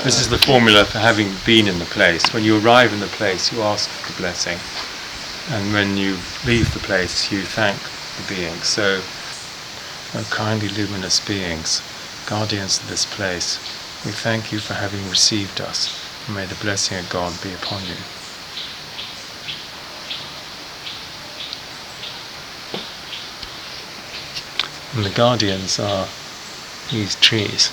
This is the formula for having been in the place. When you arrive in the place, you ask for the blessing. And when you leave the place, you thank the beings. So, O kindly luminous beings, guardians of this place, we thank you for having received us, and may the blessing of God be upon you. And the guardians are these trees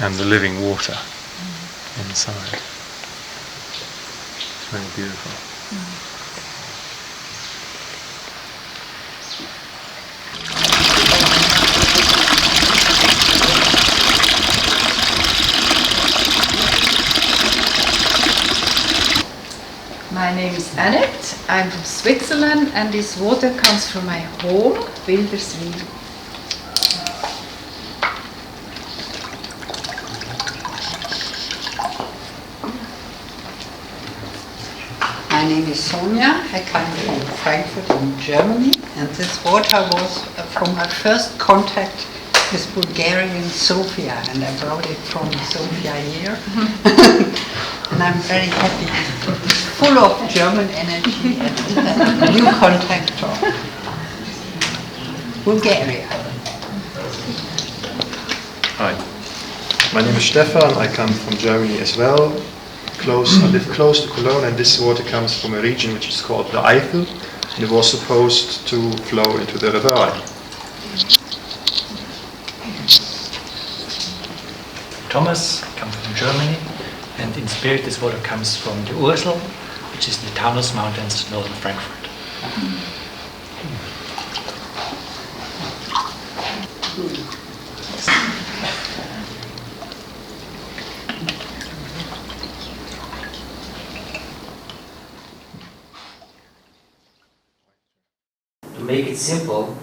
and the living water inside. It's very beautiful. My name is Annette, I'm from Switzerland, and this water comes from my home, Wilderswil. My name is Sonja, I come from Frankfurt in Germany, and this water was from my first contact with Bulgarian Sofia, and I brought it from Sofia here. And I'm very happy. It's full of German energy and a new contact of Bulgaria. Hi, my name is Stefan. I come from Germany as well. I live close to Cologne, and this water comes from a region which is called the Eifel, and it was supposed to flow into the River Rhine. Thomas, I come from Germany, and in spirit this water comes from the Ursel, which is in the Taunus Mountains, northern Frankfurt. To make it simple,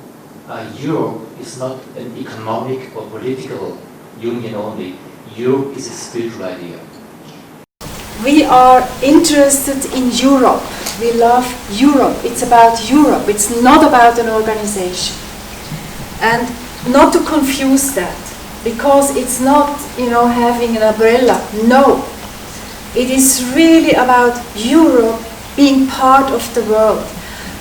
Europe is not an economic or political union only. Europe is a spiritual idea. We are interested in Europe. We love Europe. It's about Europe. It's not about an organization. And not to confuse that, because it's not, having an umbrella. No. It is really about Europe being part of the world.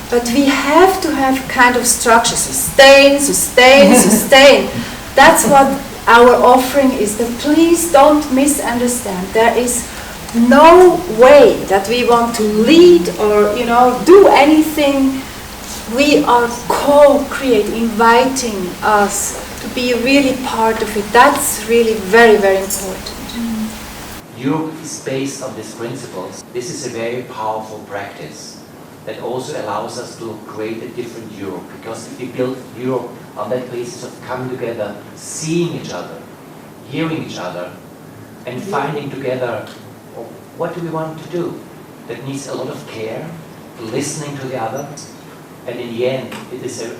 But we have to have kind of structure. Sustain, sustain, sustain. That's what our offering is. But please don't misunderstand. There is no way that we want to lead or do anything. We are co-creating, inviting us to be really part of it. That's really very, very important. Europe is based on these principles. This is a very powerful practice that also allows us to create a different Europe, because if we build Europe on that basis of coming together, seeing each other, hearing each other, and finding together what do we want to do. That needs a lot of care, listening to the other, and in the end it is a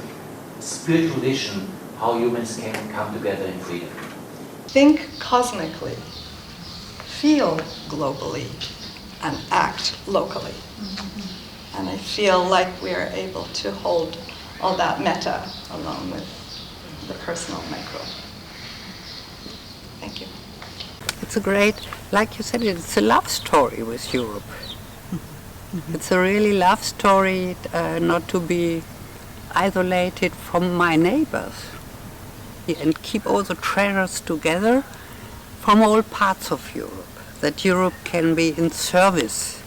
spiritual vision how humans can come together in freedom. Think cosmically, feel globally, and act locally. And I feel like we are able to hold all that meta along with the personal micro. Thank you. It's a great, like you said, it's a love story with Europe. It's a really love story, not to be isolated from my neighbors and keep all the treasures together from all parts of Europe, that Europe can be in service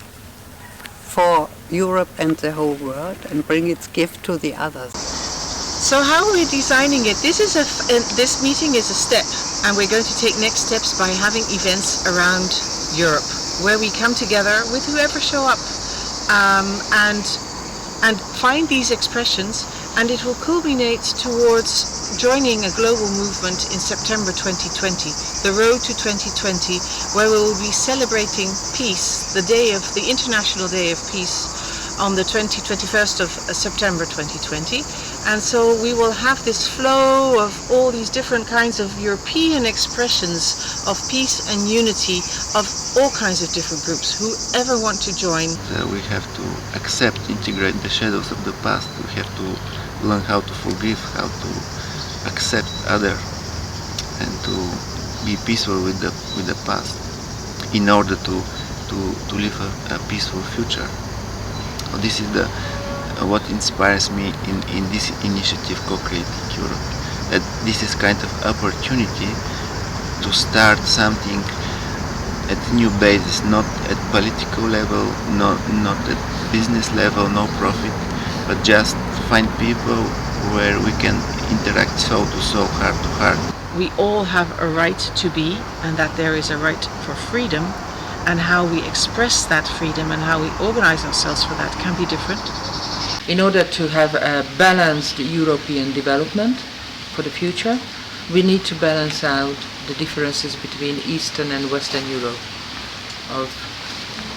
for Europe and the whole world and bring its gift to the others. So how are we designing it? This meeting is a step, and we're going to take next steps by having events around Europe where we come together with whoever show up and find these expressions, and it will culminate towards joining a global movement in September 2020, the Road to 2020, where we will be celebrating peace, the International Day of Peace, on the 21st of September 2020. And so we will have this flow of all these different kinds of European expressions of peace and unity of all kinds of different groups, whoever want to join. We have to accept, integrate the shadows of the past. We have to learn how to forgive, how to accept other, and to be peaceful with the past in order to live a peaceful future. This is what inspires me in this initiative, Co-Creating Europe. That this is kind of opportunity to start something at new basis, not at political level, not at business level, no profit, but just find people where we can interact soul to soul, heart to heart. We all have a right to be, and that there is a right for freedom, and how we express that freedom and how we organize ourselves for that can be different. In order to have a balanced European development for the future, we need to balance out the differences between Eastern and Western Europe.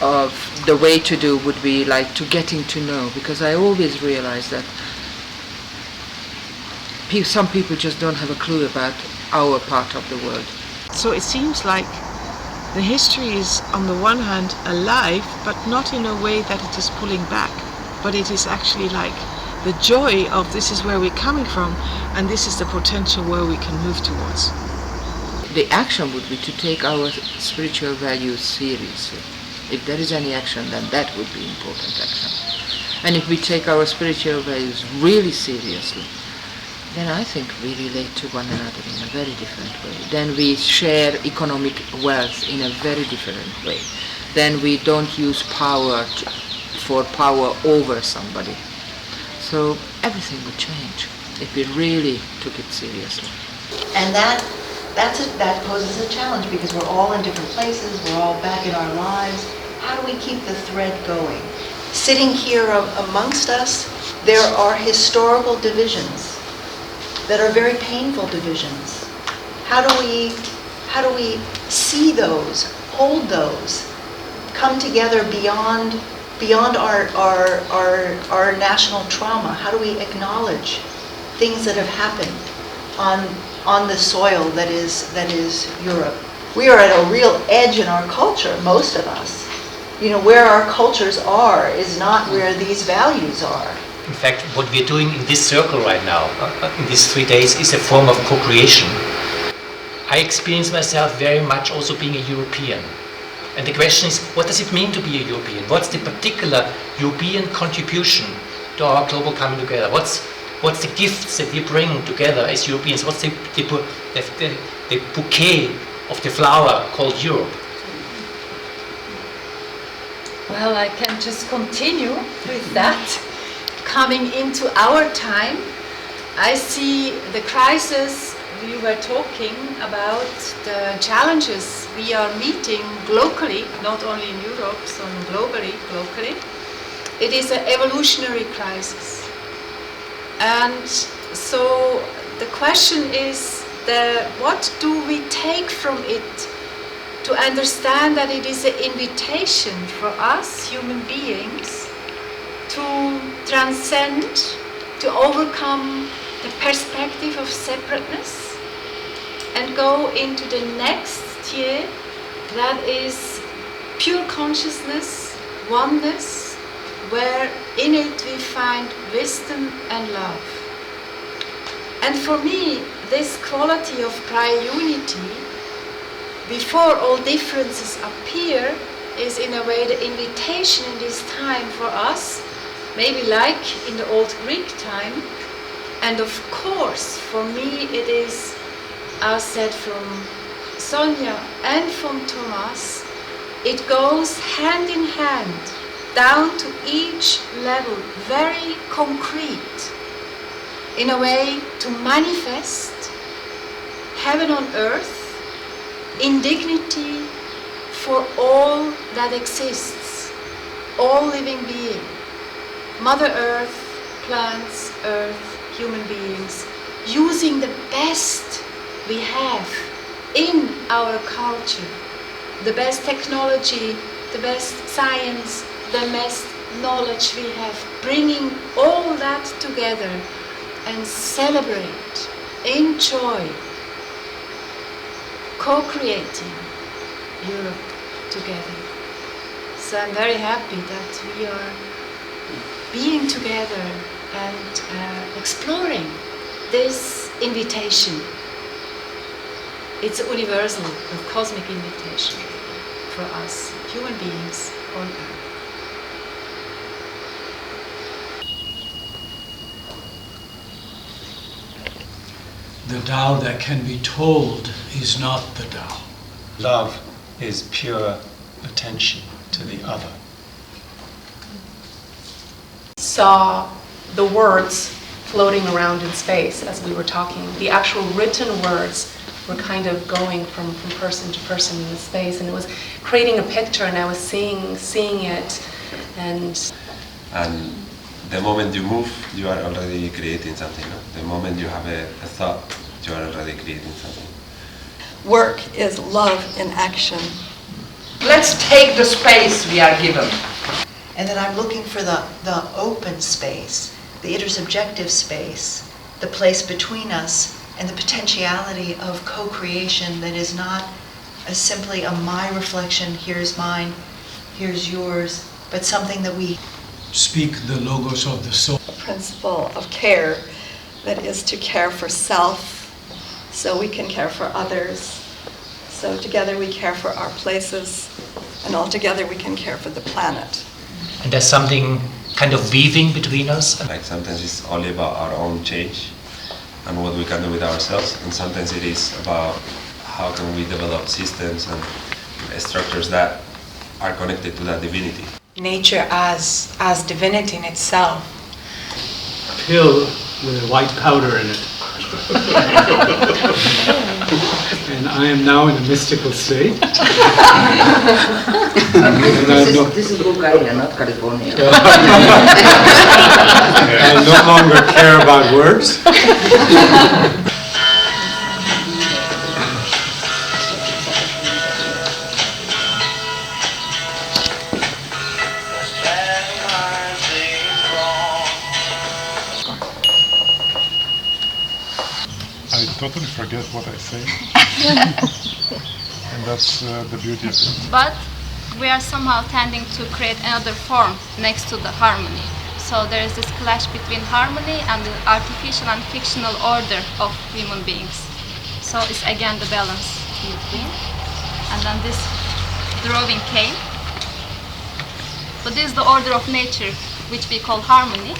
Of the way to do would be like to getting to know, because I always realize that some people just don't have a clue about our part of the world. So it seems like the history is on the one hand alive, but not in a way that it is pulling back, but it is actually like the joy of this is where we're coming from and this is the potential where we can move towards. The action would be to take our spiritual values seriously. If there is any action, then that would be important action. And if we take our spiritual values really seriously, then I think we relate to one another in a very different way. Then we share economic wealth in a very different way. Then we don't use power for power over somebody. So everything would change if we really took it seriously. And that poses a challenge because we're all in different places, we're all back in our lives. How do we keep the thread going? Sitting here amongst us, there are historical divisions that are very painful divisions. How do we see those, hold those, come together beyond our national trauma? How do we acknowledge things that have happened on the soil that is Europe? We are at a real edge in our culture, most of us. You know, where our cultures are is not where these values are. In fact, what we're doing in this circle right now, in these 3 days, is a form of co-creation. I experience myself very much also being a European. And the question is, what does it mean to be a European? What's the particular European contribution to our global coming together? What's the gifts that we bring together as Europeans? What's the bouquet of the flower called Europe? Well, I can just continue with that. Coming into our time, I see the crisis we were talking about, the challenges we are meeting globally, not only in Europe, so globally. It is an evolutionary crisis. And so the question is, what do we take from it to understand that it is an invitation for us, human beings, to transcend, to overcome the perspective of separateness and go into the next tier that is pure consciousness, oneness, where in it we find wisdom and love. And for me, this quality of triunity, before all differences appear, is in a way the invitation in this time for us, maybe like in the old Greek time. And of course, for me it is, as said from Sonia and from Thomas, it goes hand in hand, down to each level, very concrete, in a way to manifest heaven on earth in dignity for all that exists, all living being, Mother Earth, plants, earth, human beings, using the best we have in our culture, the best technology, the best science, the best knowledge we have, bringing all that together and celebrate, enjoy, co-creating Europe together. So I'm very happy that we are being together and exploring this invitation. It's a universal, a cosmic invitation for us, human beings on Earth. The Tao that can be told is not the Tao. Love is pure attention to the other. Saw the words floating around in space as we were talking. The actual written words were kind of going from person to person in the space, and it was creating a picture, and I was seeing it, and the moment you move, you are already creating something. No? The moment you have a thought, you are already creating something. Work is love in action. Let's take the space we are given. And then I'm looking for the open space, the intersubjective space, the place between us, and the potentiality of co-creation that is not simply a my reflection, here's mine, here's yours, but something that we speak the logos of the soul. The principle of care, that is to care for self, so we can care for others. So together we care for our places, and all together we can care for the planet. And there's something kind of weaving between us. Like sometimes it's only about our own change and what we can do with ourselves, and sometimes it is about how can we develop systems and structures that are connected to that divinity. nature as divinity in itself. A pill with white powder in it. And I am now in a mystical state. This is Bulgaria, not California. I no longer care about words. I totally forget what I say. And that's the beauty of it. But we are somehow tending to create another form next to the harmony. So there is this clash between harmony and the artificial and fictional order of human beings. So it's again the balance in between. And then this drawing came. But this is the order of nature, which we call harmony.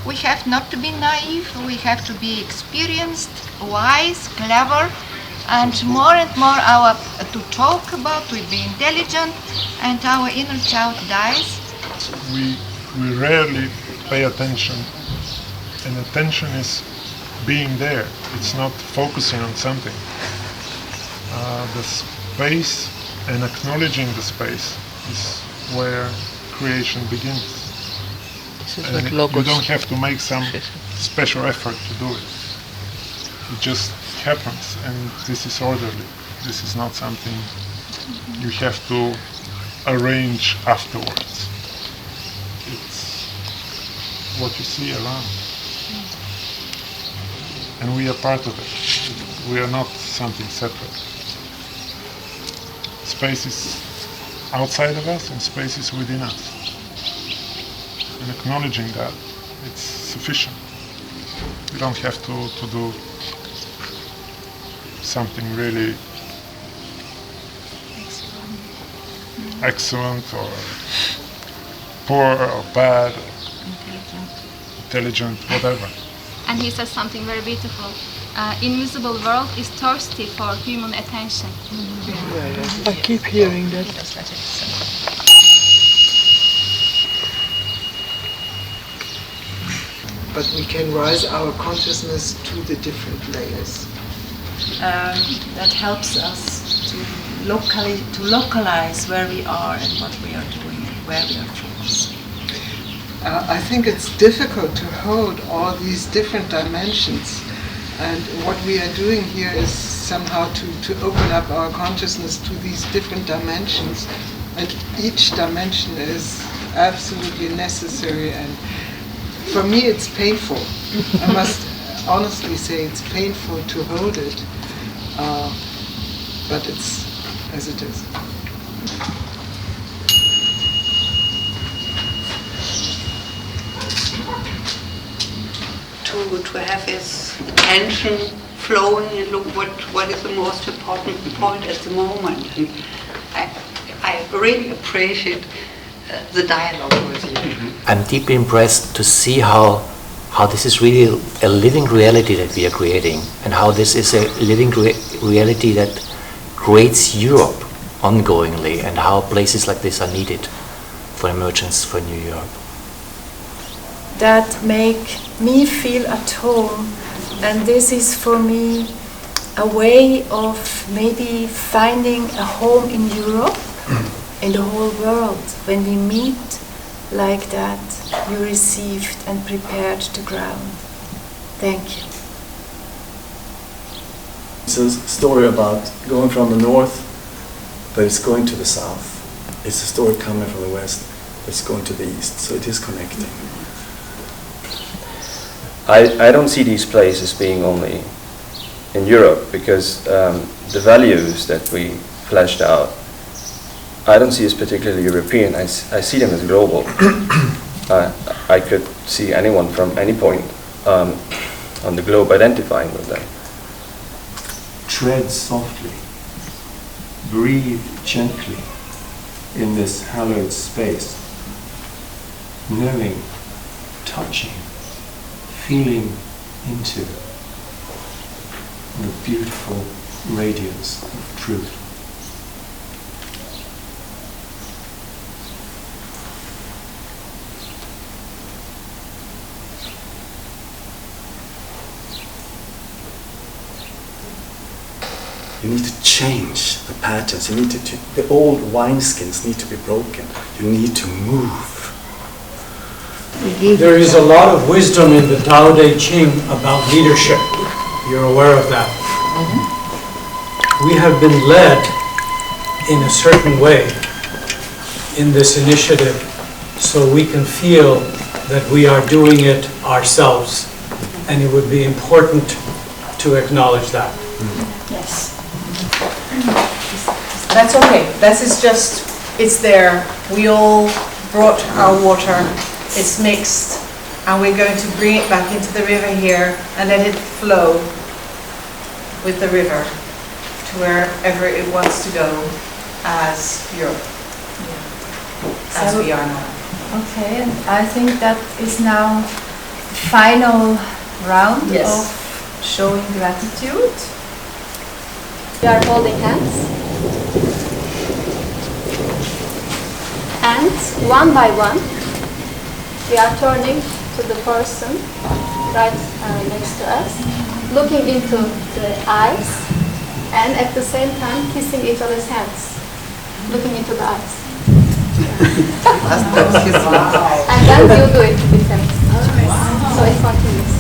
We have not to be naive, we have to be experienced, wise, clever, and more to talk about, to be intelligent, and our inner child dies. We rarely pay attention, and attention is being there. It's not focusing on something. The space and acknowledging the space is where creation begins. And you don't have to make some special effort to do it. It just happens, and this is orderly. This is not something you have to arrange afterwards. It's what you see around. And we are part of it. We are not something separate. Space is outside of us, and space is within us. And acknowledging that, it's sufficient. You don't have to do something really excellent or poor or bad, or intelligent, whatever. And he says something very beautiful. Invisible world is thirsty for human attention. I keep hearing that. But we can rise our consciousness to the different layers. That helps us to localize where we are and what we are doing and where we are focusing. I think it's difficult to hold all these different dimensions, and what we are doing here is somehow to open up our consciousness to these different dimensions, and each dimension is absolutely necessary, and for me it's painful. I must honestly say it's painful to hold it, but it's as it is. To have his attention flowing and look what is the most important point at the moment. And I really appreciate the dialogue with you. I'm deeply impressed to see how this is really a living reality that we are creating, and how this is a living reality that creates Europe ongoingly, and how places like this are needed for emergence for New Europe. That make me feel at home, and this is for me a way of maybe finding a home in Europe, in the whole world. When we meet like that, you received and prepared the ground. Thank you. It's a story about going from the north, but it's going to the south. It's a story coming from the west, but it's going to the east, so it is connecting. I don't see these places being only in Europe, because the values that we fleshed out, I don't see as particularly European. I see them as global. I could see anyone from any point on the globe identifying with them. Tread softly, breathe gently in this hallowed space, knowing, touching, feeling into the beautiful radiance of truth. You need to change the patterns. You need to the old wineskins need to be broken. You need to move. There is a lot of wisdom in the Tao Te Ching about leadership. You're aware of that. We have been led in a certain way in this initiative, so we can feel that we are doing it ourselves, and it would be important to acknowledge that. Yes. That's okay. That is just, it's there. We all brought our water. It's mixed, and we're going to bring it back into the river here and let it flow with the river to wherever it wants to go as Europe, as we are now. Okay, and I think that is now the final round of showing gratitude. We are holding hands. And one by one, we are turning to the person right next to us, looking into the eyes, and at the same time kissing each other's hands, looking into the eyes. And then you do it with him. So it continues.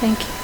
Thank you.